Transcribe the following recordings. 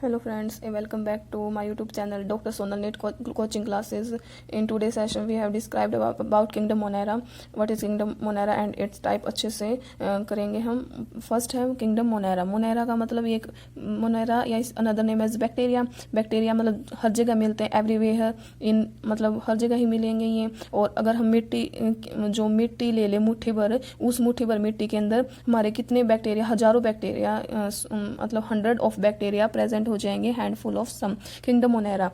Hello friends, welcome back to my YouTube channel Dr. Sonal NEET coaching classes. In today's session we have described about Kingdom Monera. What is Kingdom Monera and its type अच्छे से करेंगे हम. First है Kingdom Monera. Monera का मतलब ये Monera या another name as bacteria. Bacteria मतलब हर जगह मिलते हैं, एवरीवेयर इन मतलब हर जगह ही मिलेंगे ये. और अगर हम मिट्टी ले ले मुट्ठी भर, उस मुट्ठी भर मिट्टी के अंदर हमारे कितने बैक्टीरिया, हजारों बैक्टीरिया मतलब 100 ऑफ बैक्टीरिया प्रेजेंट हो जाएंगे. Handful of some. Kingdom Monera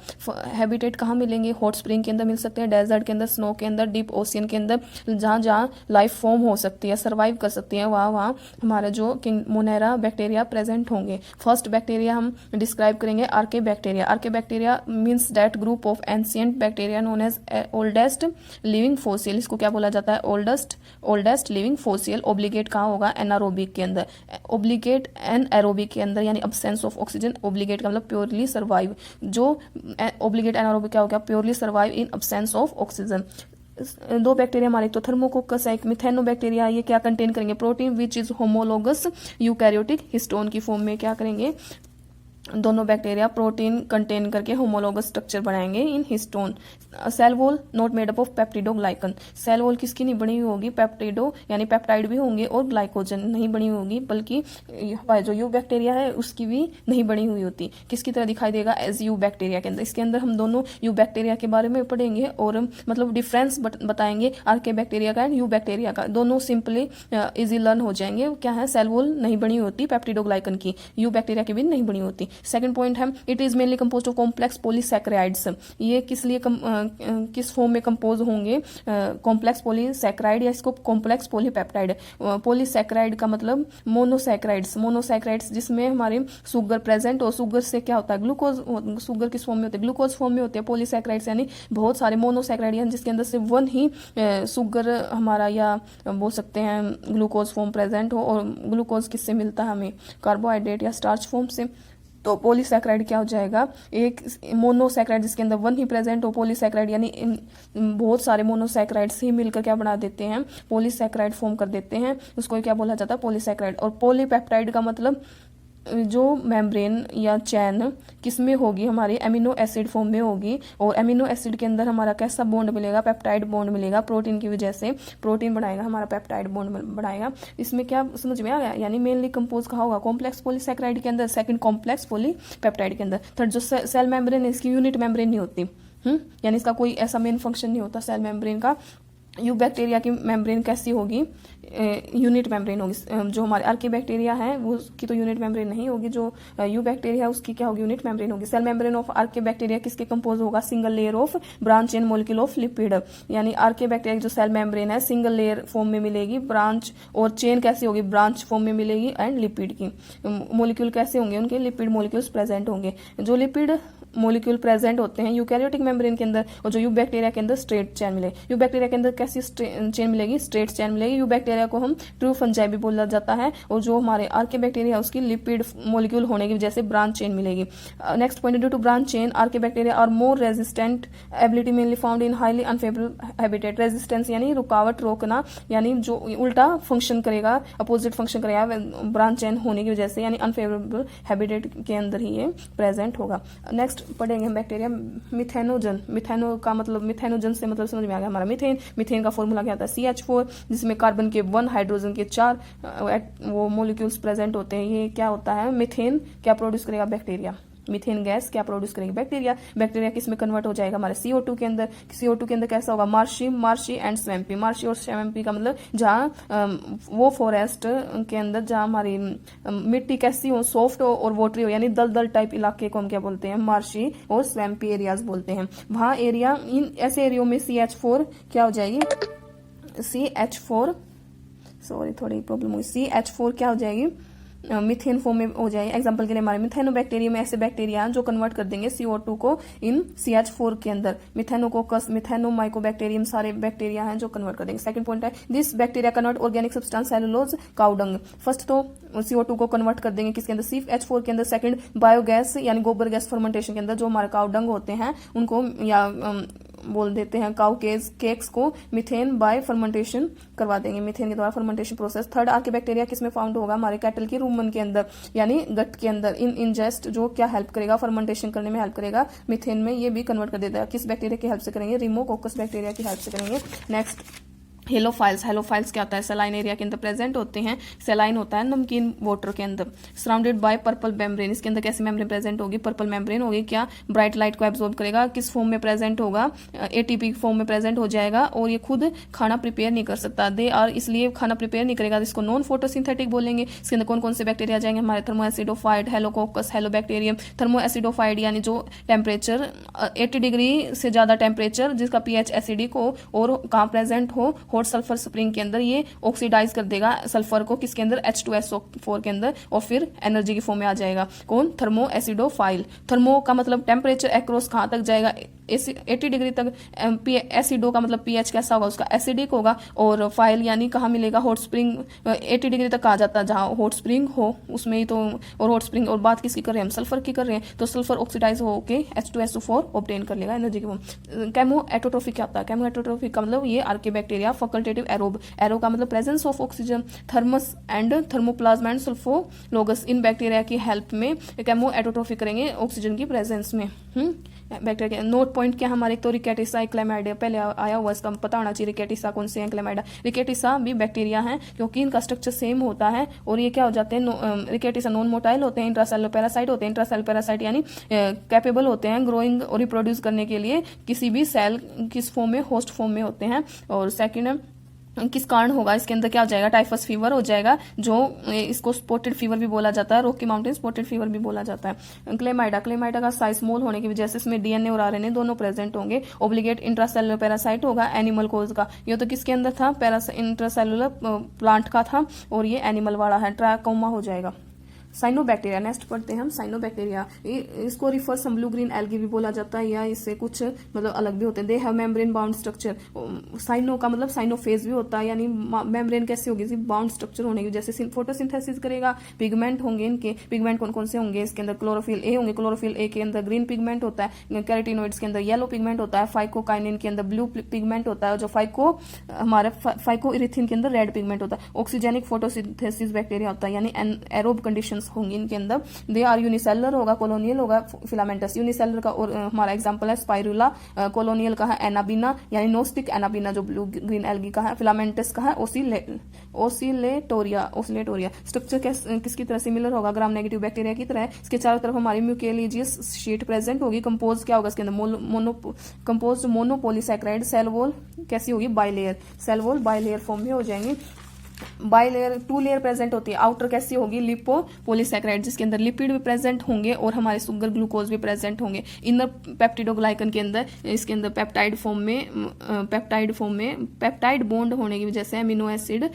habitat कहाँ मिलेंगे? हॉट स्प्रिंग के अंदर मिल सकते हैं, डेजर्ट के अंदर, स्नो के अंदर, डीप ओशियन के अंदर, जहाँ जहाँ लाइफ फॉर्म हो सकती है, सर्वाइव कर सकती है, वहाँ हमारा जो किंग मोनेरा बैक्टीरिया प्रेजेंट होंगे. फर्स्ट बैक्टीरिया हम डिस्क्राइब करेंगे archaebacteria. Archaebacteria means that group of ancient bacteria known as oldest living fossil. इसको क्या बोला जाता है? Oldest living fossil. ओब्लिगेट कहाँ होगा? एनारोबिक के अंदर. ओब्लिगेट एन एरोबिक के अंदर यानी अब्सेंस ऑफ ऑक्सीजन. ओब्लिगेट का मतलब प्योरली सर्वाइव. जो ओब्लिगेट एनारोबिक क्या हो गया? Purely survive in absence of oxygen. दो बैक्टीरिया हमारे, तो थर्मोकोकस है, एक मिथेनोबैक्टीरिया. ये क्या कंटेन करेंगे? Protein which is homologous eukaryotic histone की फॉर्म में क्या करेंगे? दोनों बैक्टीरिया प्रोटीन कंटेन करके होमोलोगस स्ट्रक्चर बनाएंगे in histone. Cell wall not made up of peptidoglycan. Cell wall किसकी नहीं बनी हुई होगी? पेप्टिडो यानी पेप्टाइड भी होंगे और ग्लाइकोजन नहीं बनी हुई होगी, बल्कि जो यू बैक्टीरिया है उसकी भी नहीं बनी हुई होती. किसकी तरह दिखाई देगा? एज यू बैक्टीरिया के अंदर. इसके अंदर हम दोनों यू बैक्टीरिया के बारे में पढ़ेंगे और मतलब डिफरेंस बताएंगे आर्के बैक्टीरिया का एंड यू बैक्टीरिया का. दोनों सिंपली इजी लर्न हो जाएंगे. क्या है? सेल वॉल नहीं बनी होती पेप्टिडोग्लाइकन की, यू बैक्टीरिया की भी नहीं बनी होती. सेकंड पॉइंट है it is mainly composed of complex polysaccharides. ये किस फॉर्म में कंपोज होंगे? कॉम्प्लेक्स पॉलीसैकेराइड या इसको कॉम्प्लेक्स पॉलीपेप्टाइड. पॉलीसैकेराइड का मतलब मोनोसैकेराइड्स जिसमें हमारे शुगर प्रेजेंट हो. शुगर से क्या होता है? ग्लूकोज. शुगर किस फॉर्म में होते हैं? ग्लूकोज फॉर्म में होते हैं. पॉलीसैकेराइड्स यानी बहुत सारे मोनोसैकेराइड जिसके अंदर से वन ही शुगर हमारा या बोल सकते हैं ग्लूकोज फॉर्म प्रेजेंट हो. और ग्लूकोज किससे मिलता है हमें? कार्बोहाइड्रेट या स्टार्च फॉर्म से. तो पॉलीसैकेराइड क्या हो जाएगा? एक मोनोसैकेराइड जिसके अंदर वन ही प्रेजेंट हो. पॉलीसैकेराइड यानी बहुत सारे मोनोसैकेराइड्स ही मिलकर क्या बना देते हैं? पॉलीसैकेराइड फॉर्म कर देते हैं. उसको क्या बोला जाता है? पॉलीसैकेराइड. और पॉलीपेप्टाइड का मतलब जो मेम्ब्रेन या चैन किसमें होगी? हमारी एमिनो एसिड फॉर्म में होगी. और एमिनो एसिड के अंदर हमारा कैसा बॉन्ड मिलेगा? पेप्टाइड बॉन्ड मिलेगा. प्रोटीन की वजह से प्रोटीन बनाएगा, हमारा पेप्टाइड बॉन्ड बनाएगा. इसमें क्या समझ में आ गया? यानी मेनली कंपोज कहाँ होगा? कॉम्प्लेक्स पॉलीसैकेराइड के अंदर. सेकंड कॉम्प्लेक्स पॉलीपेप्टाइड के अंदर. थर्ड जो सेल मेम्ब्रेन है इसकी यूनिट मेम्ब्रेन नहीं होती. यानी इसका कोई ऐसा मेन फंक्शन नहीं होता सेल मेम्ब्रेन का. यू बैक्टीरिया की मेम्ब्रेन कैसी होगी? यूनिट मेम्ब्रेन होगी. जो हमारे आर्के बैक्टीरिया है वो उसकी तो यूनिट मेम्ब्रेन नहीं होगी. जो यू बैक्टीरिया है उसकी क्या होगी? यूनिट मेम्ब्रेन होगी. सेल मेम्ब्रेन ऑफ आर्के बैक्टीरिया किसके कंपोज होगा? Single layer of branch and molecule of lipid. यानी आर्के बैक्टीरिया जो सेल मेम्ब्रेन है सिंगल लेयर फॉर्म में मिलेगी. ब्रांच और चेन कैसी होगी? ब्रांच फॉर्म में मिलेगी. एंड लिपिड की मॉलिक्यूल कैसे होंगे? उनके लिपिड मॉलिक्यूल्स प्रेजेंट होंगे. जो लिपिड मॉलिक्यूल प्रेजेंट होते हैं यूकैरियोटिक मेम्ब्रेन के अंदर, और जो यू बैक्टीरिया के अंदर स्ट्रेट चेन मिलेगी. यू बैक्टीरिया के अंदर कैसी चेन मिलेगी? स्ट्रेट चेन मिलेगी. यू बैक्टीरिया को हम ट्रू फंजाई भी बोला जाता है. और जो हमारे आर्के बैक्टीरिया उसकी लिपिड मॉलिक्यूल होने की वजह से ब्रांच चेन मिलेगी. Next point, due to branch chain archaebacteria are more resistant ability mainly found in highly unfavourable habitat. Resistance यानी रुकावट, रोकना, यानी जो उल्टा फंक्शन करेगा, अपोजिट फंक्शन करेगा ब्रांच चेन होने की वजह से, यानी अनफेवरेबल हैबिटेट के अंदर ही ये प्रेजेंट होगा. नेक्स्ट पढ़ेंगे हम बैक्टीरिया मिथेनोजन. मिथेनो का मतलब मिथेनोजन से मतलब समझ में आ गया हमारा मिथेन का फॉर्मूला क्या होता है? CH4 जिसमें कार्बन के 1 हाइड्रोजन के 4 वो मॉलिक्यूल्स प्रेजेंट होते हैं. ये क्या होता है? मिथेन क्या प्रोड्यूस करेगा? बैक्टीरिया. मीथेन गैस क्या प्रोड्यूस करेगी? बैक्टीरिया. बैक्टीरिया किस में कन्वर्ट हो जाएगा? हमारे CO2 के अंदर. CO2 के अंदर कैसा होगा? Marshy and swampy. मार्शी और स्वैम्पी का मतलब जहाँ वो फॉरेस्ट के अंदर जहाँ हमारी मिट्टी कैसी हो? सॉफ्ट हो और वोटरी हो, यानी दलदल टाइप इलाके को हम क्या बोलते हैं? मार्शी और स्वैम्पी एरियाज बोलते हैं. वहाँ एरिया, इन ऐसे एरियो में CH4 क्या हो जाएगी? CH4 सॉरी थोड़ी प्रॉब्लम हुई. CH4 क्या हो जाएगी? मिथेन फॉर्म में हो जाएगी. एग्जांपल के लिए हमारे मिथेनोबैक्टीरिया में ऐसे बैक्टीरिया जो कन्वर्ट कर देंगे CO2 को इन CH4 के अंदर. मिथेनोकोकस, मिथेनोमाइकोबैक्टीरियम सारे बैक्टीरिया हैं जो कन्वर्ट कर देंगे. सेकंड पॉइंट है this bacteria convert organic substance cellulose cow dung. First तो CO2 को कन्वर्ट कर देंगे किसके अंदर? CH4 के अंदर. सेकंड बायोगैस यानी गोबर गैस फर्मेंटेशन के अंदर जो हमारे काउडंग होते हैं उनको या बोल देते हैं काउ केक्स को मीथेन बाय फर्मेंटेशन करवा देंगे, मीथेन के द्वारा फर्मेंटेशन प्रोसेस। थर्ड आर्किबैक्टीरिया किसमें फाउंड होगा, हमारे कैटल की रूमन के अंदर यानी गट के अंदर इन इंजेस्ट, जो क्या हेल्प करेगा फर्मेंटेशन करने में हेल्प करेगा मीथेन में, ये भी कन्वर्ट कर देता है। किस बैक्टीरिया की हेल्प से करेंगे, रिमोकोकस बैक्टीरिया की हेल्प से करेंगे। नेक्स्ट हेलोफाइल्स, हेलोफाइल्स क्या होता है, सेलाइन एरिया के अंदर प्रेजेंट होते हैं, सेलाइन होता है नमकीन वाटर के अंदर, सराउंडेड बाय पर्पल मेम्ब्रेन, इसके अंदर कैसी मेम्ब्रेन प्रेजेंट होगी, पर्पल मेम्ब्रेन होगी, क्या ब्राइट लाइट को एब्जॉर्ब करेगा, किस फॉर्म में प्रेजेंट होगा, एटीपी फॉर्म में प्रेजेंट हो जाएगा, और ये खुद खाना प्रिपेयर नहीं कर सकता, दे आर इसलिए खाना प्रिपेयर नहीं करेगा, इसको नॉन फोटोसिंथेटिक बोलेंगे। इसके अंदर कौन कौन से बैक्टीरिया जाएंगे, हमारे थर्मोएसिडोफाइड, हेलोकोकस, हेलोबैक्टीरियम। थर्मोएसिडोफाइड यानी जो टेम्परेचर 80 डिग्री से ज्यादा टेम्परेचर जिसका पीएच एसिडिक हो और कहाँ प्रेजेंट हो, हॉट सल्फर स्प्रिंग के अंदर, ये ऑक्सीडाइज कर देगा सल्फर को किसके अंदर, H2SO4 के अंदर, और फिर एनर्जी की फॉर्म में आ जाएगा। कौन, थर्मोएसिडोफाइल। थर्मो का मतलब टेम्परेचर अक्रॉस कहाँ तक जाएगा, 80 डिग्री तक। एसिडो का मतलब पीएच कैसा होगा उसका, एसिडिक होगा, और फाइल यानी कहाँ मिलेगा, हॉट स्प्रिंग 80 डिग्री तक आ जाता है जहाँ हॉट स्प्रिंग हो उसमें ही तो, और हॉट स्प्रिंग, और बात किसकी कर रहे हैं हम, सल्फर की कर रहे हैं, तो सल्फर ऑक्सीडाइज होके H2SO4 ऑब्टेन कर लेगा एनर्जी की फॉर्म। केमो एटोट्रोफिक क्या होता है, केमो एटोट्रोफिक का मतलब ये आर्किबैक्टीरिया फैकल्टेटिव एरोब, एरो का मतलब presence of oxygen, Thermus and Thermoplasma and Sulfolobus, इन बैक्टीरिया की हेल्प में केमो एटोट्रोफिक करेंगे ऑक्सीजन की प्रेजेंस में। बैक्टीरिया नोट पॉइंट क्या हमारे, तो रिकेटिसा, क्लेमाइडिया पहले आया हुआ, इसका पता होना चाहिए रिकेटिसा कौन से हैं, क्लेमाइडा। रिकेटिसा भी बैक्टीरिया हैं क्योंकि इनका स्ट्रक्चर सेम होता है, और ये क्या हो जाते हैं, रिकेटिसा नॉन मोटाइल होते हैं, इंट्रासेलुलर पैरासाइट होते हैं, इंट्रासेलुलर पैरासाइट यानी कैपेबल होते हैं ग्रोइंग और रिप्रोड्यूस करने के लिए किसी भी सेल, किस फॉर्म में, होस्ट फॉर्म में होते हैं। और सेकेंड किस कारण होगा, इसके अंदर क्या हो जाएगा, टाइफस फीवर हो जाएगा, जो इसको स्पॉटेड फीवर भी बोला जाता है, रॉकी माउंटेन स्पॉटेड फीवर भी बोला जाता है। क्लेमाइडा, क्लेमाइडा का साइज स्मॉल होने की वजह से इसमें डीएनए और आरएनए दोनों प्रेजेंट होंगे। ओब्लिगेट इंट्रासेलुलर पैरासाइट होगा एनिमल कोज का, ये तो किसके अंदर था, इंट्रासेलुलर प्लांट का था, और ये एनिमल वाला है, ट्राकोमा हो जाएगा। साइनोबैक्टीरिया, नेक्स्ट पढ़ते हैं हम साइनोबैक्टीरिया, इसको रिफर्स ब्लू ग्रीन एल्गी भी बोला जाता है, या इससे कुछ मतलब अलग भी होते हैं। They have membrane bound structure, cyano का मतलब साइनोफेज भी होता है, यानी मेम्ब्रेन कैसी होगी, बाउंड स्ट्रक्चर होने की वजह से फोटोसिंथेसिस करेगा, पिगमेंट होंगे इनके, पिगमेंट कौन कौन से होंगे, इसके अंदर क्लोरोफिल ए होंगे, क्लोरोफिल ए के अंदर ग्रीन पिगमेंट होता है, कैरोटिनोइड्स के अंदर येलो पिगमेंट होता है, फाइकोकाइनिन के अंदर ब्लू पिगमेंट होता है, जो हमारे फाइकोइरिथिन के अंदर रेड पिगमेंट होता है। ऑक्सीजेनिक फोटोसिंथेसिस बैक्टीरिया होता है, यानी एरोब कंडीशंस होंगी इनके अंदर। दे आर यूनिसेलुलर होगा, कॉलोनियल होगा, फिलामेंटस। यूनिसेलुलर का और हमारा एग्जांपल है स्पाइरुला, कॉलोनियल का है एनाबिना यानी नोस्टिक एनाबिना जो ब्लू ग्रीन एल्गी का है, फिलामेंटस का है ओसिलेटोरिया। स्ट्रक्चर किसकी तरह सिमिलर होगा, ग्राम नेगेटिव बैक्टीरिया की तरह। इसके चारों तरफ हमारी म्यूकेलिजियस शीट प्रेजेंट होगी। कंपोज क्या होगा इसके अंदर, कंपोज मोनोपोलीसैकेराइड। सेल वॉल कैसी होगी, bilayer, cell wall bilayer form में हो जाएंगे। बाइलेयर 2 लेयर प्रेजेंट होती है। आउटर कैसी होगी, लिपोपोलीसैकेराइड, जिसके अंदर लिपिड भी प्रेजेंट होंगे और हमारे शुगर ग्लूकोज भी प्रेजेंट होंगे। इनर पेप्टिडोग्लाइकन के अंदर, इसके अंदर पेप्टाइड फॉर्म में पेप्टाइड बॉन्ड होने की वजह से एमिनो एसिड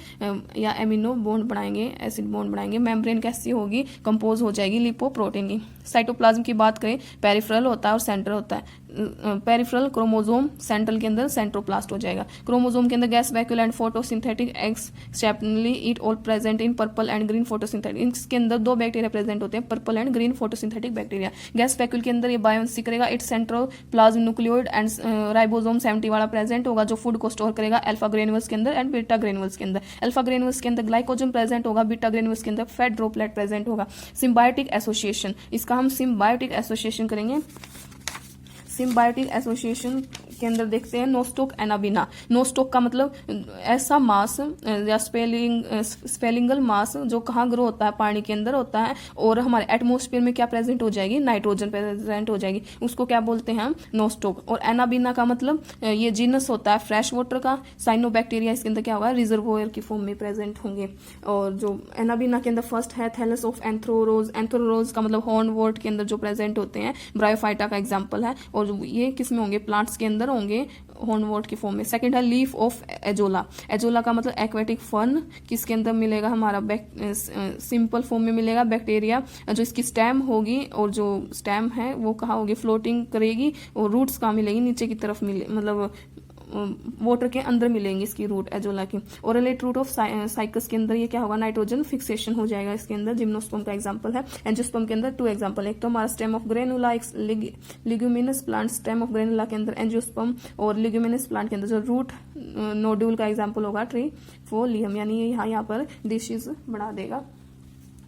या एमिनो बॉन्ड बनाएंगे, एसिड बॉन्ड बनाएंगे। मेम्ब्रेन कैसी होगी, कंपोज हो जाएगी लिपोप्रोटीन की। साइटोप्लाज्म की बात करें, पेरिफेरल होता है और सेंटर होता है। पेरिफेरल क्रोमोजोम, सेंट्रल के अंदर सेंट्रोप्लास्ट हो जाएगा। क्रोमोजोम के अंदर gas vacuole and photosynthetic exceptionally it all present in purple and green photosynthetic. इसके अंदर 2 बैक्टीरिया प्रेजेंट होते हैं, purple and green photosynthetic bacteria. Gas vacuole के अंदर ये बायोन्सी करेगा, इट सेंट्रोप्लाज्म न्यूक्लियोइड एंड राइबोसोम 70 वाला प्रेजेंट होगा, जो फूड को स्टोर करेगा अल्फा ग्रेन्यूल्स के अंदर एंड बीटा ग्रेन्यूल्स के अंदर। अल्फा ग्रेन्यूल्स के अंदर ग्लाइकोजन प्रेजेंट होगा, बीटा ग्रेन्यूल्स के अंदर फैट ड्रॉपलेट प्रेजेंट होगा। सिम्बायोटिक एसोसिएशन, इसका हम सिम्बायोटिक एसोसिएशन करेंगे। सिम्बायोटिक एसोसिएशन के अंदर देखते हैं नोस्टोक एनाबिना। नोस्टोक का मतलब ऐसा मास या स्पेलिंगल मास जो कहाँ ग्रो होता है, पानी के अंदर होता है, और हमारे एटमोस्फेयर में क्या प्रेजेंट हो जाएगी, नाइट्रोजन प्रेजेंट हो जाएगी, उसको क्या बोलते हैं हम, नोस्टोक। और एनाबिना का मतलब ये जीनस होता है फ्रेश वाटर का। साइनोबैक्टीरिया इसके अंदर क्या होगा, रिजर्वोयर की फॉर्म में प्रेजेंट होंगे। और जो एनाबिना के अंदर फर्स्ट है थैलस ऑफ एंथ्रोरोज। एंथ्रोरोज का मतलब हॉर्नवोर्ट के अंदर जो प्रेजेंट होते हैं, ब्रायोफाइटा का एग्जाम्पल है। और ये किस में होंगे, प्लांट्स के अंदर होंगे हॉर्नवोर्ट की फॉर्म में। सेकंड है लीफ ऑफ एजोला। एजोला का मतलब एक्वेटिक फर्न, किसके अंदर मिलेगा, हमारा सिंपल फॉर्म में मिलेगा बैक्टीरिया। जो इसकी स्टेम होगी, और जो स्टेम है वो कहाँ होगी, फ्लोटिंग करेगी, और रूट्स कहाँ मिलेगी, नीचे की तरफ मिले, मतलब वाटर के अंदर मिलेंगी इसकी रूट एजोला की। ओरलेट रूट ऑफ साइकस के अंदर ये क्या होगा, नाइट्रोजन फिक्सेशन हो जाएगा इसके अंदर। जिम्नोस्पर्म का एग्जांपल है। एंजियोस्पर्म के अंदर 2 एग्जांपल, एक तो हमारा स्टेम ऑफ ग्रेनुला, एक लिग्यूमिनस प्लांट स्टेम ऑफ ग्रेनुला के अंदर एंजियोस्पर्म, और लिग्यूमिनस प्लांट के अंदर जो रूट नोड्यूल का एग्जांपल होगा ट्रीफोलियम, यानी ये यहाँ पर डिशेज बढ़ा देगा।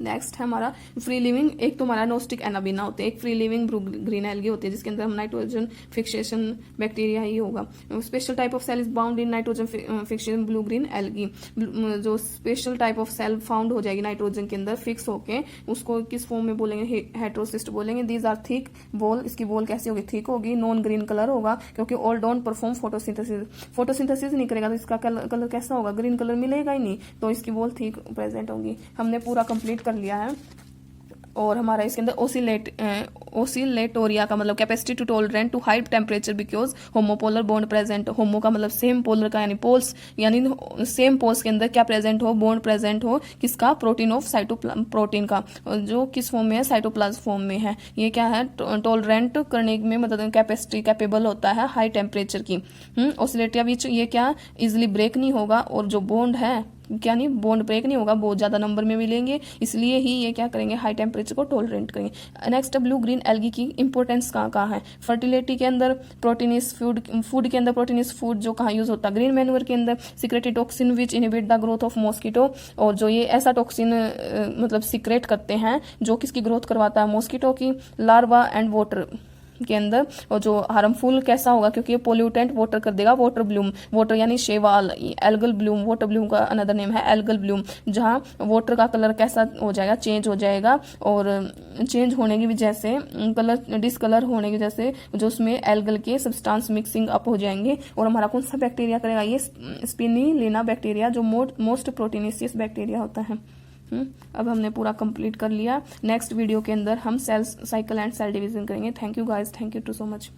नेक्स्ट है हमारा फ्री लिविंग, एक तो हमारा नोस्टिक एनाबिना होते हैं, एक फ्री लिविंग ग्रीन एल्गी होती है जिसके अंदर हम नाइट्रोजन फिक्सेशन बैक्टीरिया ही होगा। Special type of cell is bound in nitrogen fixation blue green algae, जो special type of cell found हो जाएगी नाइट्रोजन के अंदर फिक्स होके, उसको किस फॉर्म में बोलेंगे, हेटेरोसिस्ट बोलेंगे। दीज आर थिक बॉल, इसकी बॉल कैसी होगी, थिक होगी, नॉन ग्रीन कलर होगा क्योंकि ऑल डोंट परफॉर्म फोटोसिंथेसिस नहीं करेगा तो इसका कलर कैसा होगा, ग्रीन कलर मिलेगा ही नहीं, तो इसकी बॉल थिक प्रेजेंट होंगी। हमने पूरा कंप्लीट कर लिया है। और हमारा इसके अंदर ओसिलेटोरिया का मतलब capacity to tolerant to high temperature because homopolar bond present, homo का मतलब सेम, पोलर का यानी पोल्स, यानी सेम पोल्स के अंदर क्या प्रेजेंट हो, बॉन्ड प्रेजेंट हो, किसका, प्रोटीन ऑफ प्रोटीन का, जो किस फॉर्म में है, साइटोप्लाज्म फॉर्म में है। ये क्या है, टॉलरेंट करने में मतलब कैपेसिटी कैपेबल होता है हाई टेम्परेचर की। ओसिलेटोरिया बीच ये क्या इजिली ब्रेक नहीं होगा, और जो बॉन्ड है क्या नहीं, बॉन्ड ब्रेक नहीं होगा, बहुत ज्यादा नंबर में मिलेंगे, इसलिए ही ये क्या करेंगे, हाई टेम्परेचर को टॉलरेंट करेंगे। नेक्स्ट ब्लू ग्रीन एल्गी की इंपॉर्टेंस कहाँ है, फर्टिलिटी के अंदर, प्रोटीनिस फूड के अंदर, प्रोटीनिस फूड जो कहाँ यूज होता है, ग्रीन मैन्योर के अंदर, secreted toxin which inhibit the growth of mosquito, और जो ये ऐसा टॉक्सिन मतलब सिक्रेट करते हैं जो किसकी ग्रोथ करवाता है, मॉस्किटो की, लार्वा एंड वाटर के अंदर। और जो हार्मफुल कैसा होगा, क्योंकि ये पोल्यूटेंट वाटर कर देगा, वाटर ब्लूम, वाटर यानी शेवाल, एल्गल ब्लूम, वाटर ब्लूम का अनदर नेम है एल्गल ब्लूम, जहाँ वाटर का कलर कैसा हो जाएगा, चेंज हो जाएगा, और चेंज होने की वजह से कलर डिसकलर होने की वजह से जो उसमें एल्गल के सब्सटेंस मिक्सिंग अप हो जाएंगे। और हमारा कौन सा बैक्टीरिया करेगा, ये स्पिनिलिना बैक्टीरिया जो मोस्ट प्रोटीनेशियस बैक्टीरिया होता है। अब हमने पूरा कंप्लीट कर लिया। नेक्स्ट वीडियो के अंदर हम cell cycle and cell division करेंगे। Thank you guys, thank you too so much.